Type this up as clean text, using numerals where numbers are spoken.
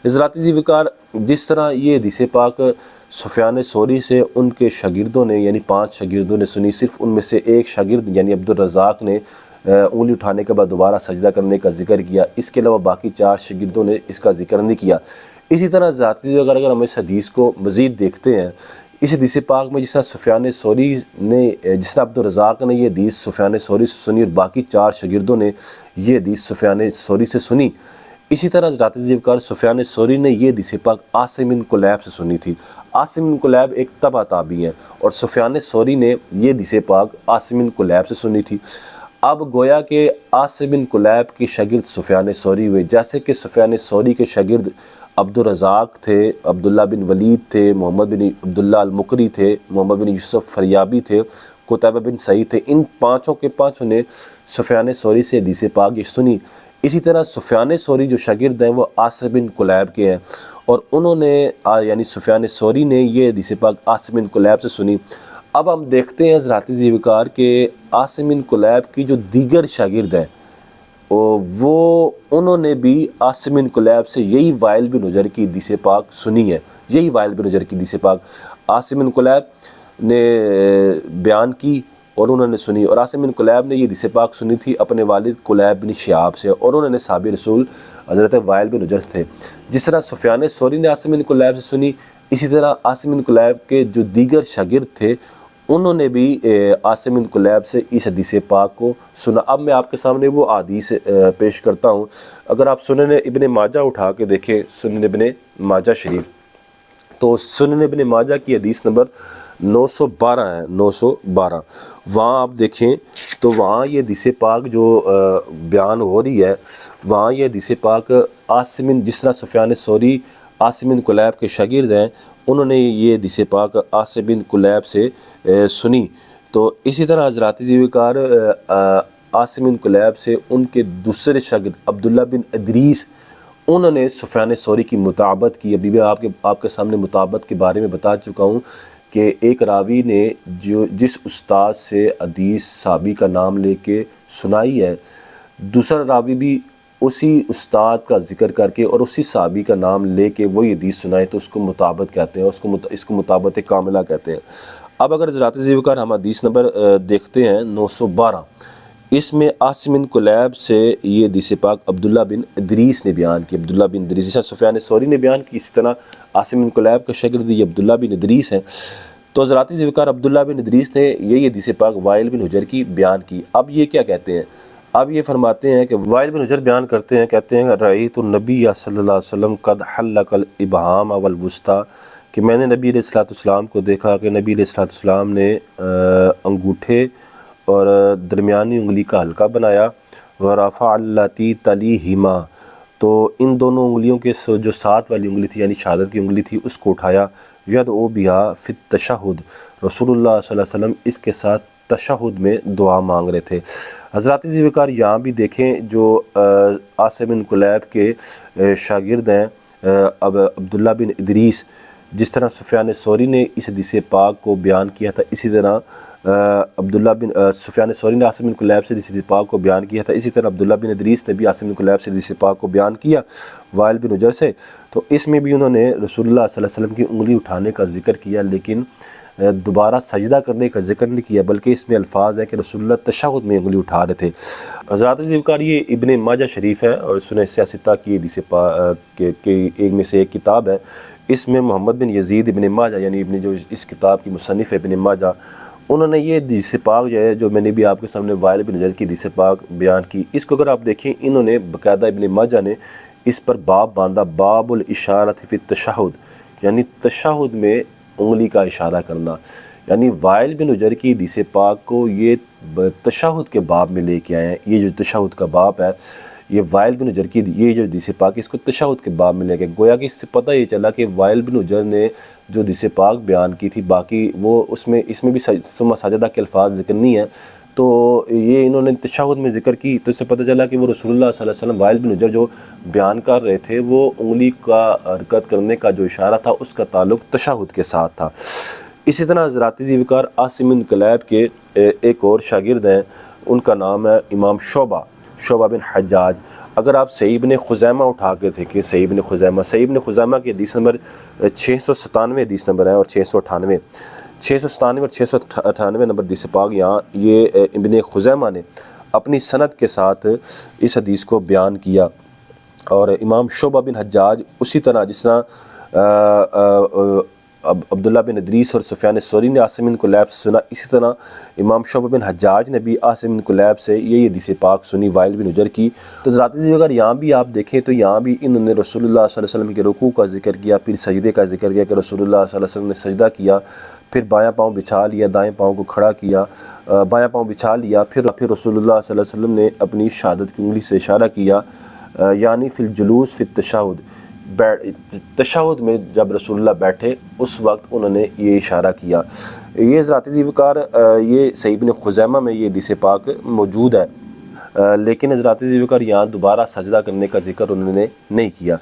حضرات عزیز وقار، جس طرح یہ حدیث پاک سفیان ثوری سے ان کے شاگردوں نے یعنی 5 شاگردوں نے سنی، صرف ان میں سے ایک شاگرد یعنی عبدالرزاق نے انگلی اٹھانے کے بعد دوبارہ سجدہ کرنے کا ذکر کیا، اس کے علاوہ باقی 4 شاگردوں نے اس کا ذکر نہیں کیا۔ اسی طرح حضرات عزیز وقار اگر ہم اس حدیث کو مزید دیکھتے ہیں، اس حدیث پاک میں جس طرح سفیان ثوری نے جس طرح عبدالرزاق نے یہ حدیث سفیان ثوری سے سنی اور باقی 4 شاگردوں نے یہ حدیث سفیان ثوری سے سنی، اسی طرح حضرات عزیز وقار سفیان ثوری نے یہ حدیث پاک عاصم بن کلیب سے سنی تھی۔ عاصم بن کلیب ایک تبع تابعی ہیں اور سفیان ثوری نے یہ حدیث پاک عاصم بن کلیب سے سنی تھی۔ اب گویا کہ عاصم بن کلیب کے شاگرد سفیان ثوری ہوئے، جیسے کہ سفیان ثوری کے شاگرد عبدالرزاق تھے، عبداللہ بن ولید تھے، محمد بن عبداللہ المقری تھے، محمد بن یوسف فریابی تھے، قتیبہ بن سعید تھے، ان پانچوں کے پانچوں نے سفیان ثوری سے حدیث پاک یہ سنی۔ اسی طرح سفیان ثوری جو شاگرد ہیں وہ عاصم بن کلیب کے ہیں اور انہوں نے یعنی سفیان ثوری نے یہ حدیث پاک عاصم بن کلیب سے سنی۔ اب ہم دیکھتے ہیں حضرات عزیز وقار کہ عاصم بن کلیب کی جو دیگر شاگرد ہیں وہ انہوں نے بھی عاصم بن کلیب سے یہی وائل بن حجر کی حدیث پاک سنی ہے، یہی وائل بن حجر کی حدیث پاک عاصم بن کلیب نے بیان کی اور انہوں نے سنی، اور عاصم بن کلیب نے یہ حدیث پاک سنی تھی اپنے والد کلیب بن شہاب سے، اور انہوں نے صحابی رسول حضرت وائل بن حجر تھے۔ جس طرح سفیان ثوری نے عاصم بن کلیب سے سنی، اسی طرح عاصم بن کلیب کے جو دیگر شاگرد تھے انہوں نے بھی عاصم بن کلیب سے اس حدیث پاک کو سنا۔ اب میں آپ کے سامنے وہ حدیث پیش کرتا ہوں۔ اگر آپ سنن ابن ماجہ اٹھا کے دیکھیں، سنن ابن ماجہ شریف، تو سنن ابن ماجہ کی حدیث نمبر 912 ہے، 912، وہاں آپ دیکھیں تو وہاں یہ حدیث پاک جو بیان ہو رہی ہے، وہاں یہ حدیث پاک عاصم، جس طرح سفیان ثوری عاصم بن کلیب کے شاگرد ہیں، انہوں نے یہ حدیث پاک عاصم بن کلیب سے سنی۔ تو اسی طرح حضرات عزیز وقار عاصم بن کلیب سے ان کے دوسرے شاگرد عبداللہ بن ادریس، انہوں نے سفیان ثوری کی مطابقت کی۔ ابھی میں آپ کے سامنے مطابقت کے بارے میں بتا چکا ہوں کہ ایک راوی نے جس استاد سے حدیث صحابی کا نام لے کے سنائی ہے، دوسرا راوی بھی اسی استاد کا ذکر کر کے اور اسی صحابی کا نام لے کے وہی حدیث سنائے تو اس کو مطابقت کہتے ہیں، اس کو مطابقت کاملہ کہتے ہیں۔ اب اگر حضرات عزیز وقار ہم حدیث نمبر دیکھتے ہیں 912، اس میں عاصم بن کلیب سے یہ حدیث پاک عبداللہ بن ادریس نے بیان کی۔ عبداللہ بن ادریس جیسا سفیان ثوری نے بیان کی، اسی طرح عاصم بن کلیب کا شاگرد یہ عبداللہ بن ادریس ہیں۔ تو حضرات عزیز وقار عبداللہ بن ادریس نے یہی حدیث پاک وائل بن حجر کی بیان کی۔ اب یہ کیا کہتے ہیں؟ اب یہ فرماتے ہیں کہ وائل بن حجر بیان کرتے ہیں، کہتے ہیں رأیت النبی صلی اللہ علیہ وسلم قد حلق الابہام والوسطی، کہ میں نے نبی علیہ السلام کو دیکھا کہ نبی علیہ السلام نے انگوٹھے اور درمیانی انگلی کا حلقہ بنایا، ورفع اللاتی تلیہما، تو ان دونوں انگلیوں کے جو ساتھ والی انگلی تھی یعنی شہادت کی انگلی تھی اس کو اٹھایا، یدعو بہا فی التشہد، رسول اللہ صلی اللہ علیہ وسلم اس کے ساتھ تشہد میں دعا مانگ رہے تھے۔ حضرات عزیز وقار یہاں بھی دیکھیں جو عاصم بن کلیب کے شاگرد ہیں عبداللہ بن ادریس، جس طرح سفیان ثوری نے اس حدیث پاک کو بیان کیا تھا، اسی طرح سفیان ثوری نے عاصم بن کلیب سے حدیث پاک کو بیان کیا تھا، اسی طرح عبداللہ بن ادریس نے بھی عاصم بن کلیب سے حدیث پاک کو بیان کیا وائل بن حجر سے۔ تو اس میں بھی انہوں نے رسول اللہ صلی اللہ علیہ وسلم کی انگلی اٹھانے کا ذکر کیا، لیکن دوبارہ سجدہ کرنے کا ذکر نہیں کیا، بلکہ اس میں الفاظ ہے کہ رسول اللہ تشہد میں انگلی اٹھا رہے تھے۔ حضرات عزیز وقار یہ ابن ماجہ شریف ہے اور سنن سیاستہ کی حدیث پاک کے ایک میں سے ایک کتاب ہے۔ اس میں محمد بن یزید ابن ماجہ یعنی ابن جو اس کتاب کی مصنف ہے ابن ماجہ، انہوں نے یہ حدیث پاک جو ہے جو میں نے بھی آپ کے سامنے وائل بن حجر کی حدیث پاک بیان کی، اس کو اگر آپ دیکھیں انہوں نے باقاعدہ ابن ماجہ نے اس پر باب باندھا، باب الاشارۃ فی التشہد، یعنی تشہد میں انگلی کا اشارہ کرنا، یعنی وائل بن حجر کی حدیث پاک کو یہ تشہد کے باب میں لے کے آئے ہیں۔ یہ جو تشہد کا باب ہے، یہ وائل بن حجر کی یہ جو حدیث پاک اس کو تشہد کے باب میں لے کے، گویا کہ اس سے پتہ یہ چلا کہ وائل بن حجر نے جو حدیث پاک بیان کی تھی، باقی وہ اس میں بھی ثم سجدہ کے الفاظ ذکر نہیں ہیں، تو یہ انہوں نے تشہد میں ذکر کی، تو اس سے پتہ چلا کہ وہ رسول اللہ صلی اللہ علیہ وسلم وائل بن حجر جو بیان کر رہے تھے وہ انگلی کا حرکت کرنے کا جو اشارہ تھا اس کا تعلق تشہد کے ساتھ تھا۔ اسی طرح حضرات عزیز وقار عاصم بن کلیب کے ایک اور شاگرد ہیں، ان کا نام ہے امام شعبہ بن حجاج۔ اگر آپ صحیح ابن خزیمہ اٹھا کے دیکھیں، صحیح ابن خزیمہ کی حدیث نمبر 697 حدیث نمبر ہے اور 698 اور 698 نمبر حدیث پاک، یہاں یہ ابن خزیمہ نے اپنی سند کے ساتھ اس حدیث کو بیان کیا، اور امام شعبہ بن حجاج اسی طرح جس طرح عبداللہ بن ادریس اور سفیان ثوری نے عاصم بن کلیب سے سنا، اسی طرح امام شعبہ بن حجاج نے بھی عاصم بن کلیب سے یہی حدیث پاک سنی وائل بن حجر کی۔ تو حضرات عزیز اگر یہاں بھی آپ دیکھیں تو یہاں بھی انہوں نے رسول اللہ صلی اللہ علیہ وسلم کے رکوع کا ذکر کیا، پھر سجدے کا ذکر کیا کہ رسول اللہ صلی اللہ علیہ وسلم نے سجدہ کیا، پھر بایاں پاؤں بچھا لیا، دائیں پاؤں کو کھڑا کیا، بایاں پاؤں بچھا لیا، پھر رسول اللہ صلی اللہ علیہ وسلم نے اپنی شہادت کی انگلی سے اشارہ کیا، یعنی فی الجلوس فی التشہد، تشہد میں جب رسول اللہ بیٹھے اس وقت انہوں نے یہ اشارہ کیا۔ یہ حضرات عزیز وقار یہ صحیح ابن خزیمہ میں یہ حدیث پاک موجود ہے، لیکن حضرات عزیز وقار یہاں دوبارہ سجدہ کرنے کا ذکر انہوں نے نہیں کیا۔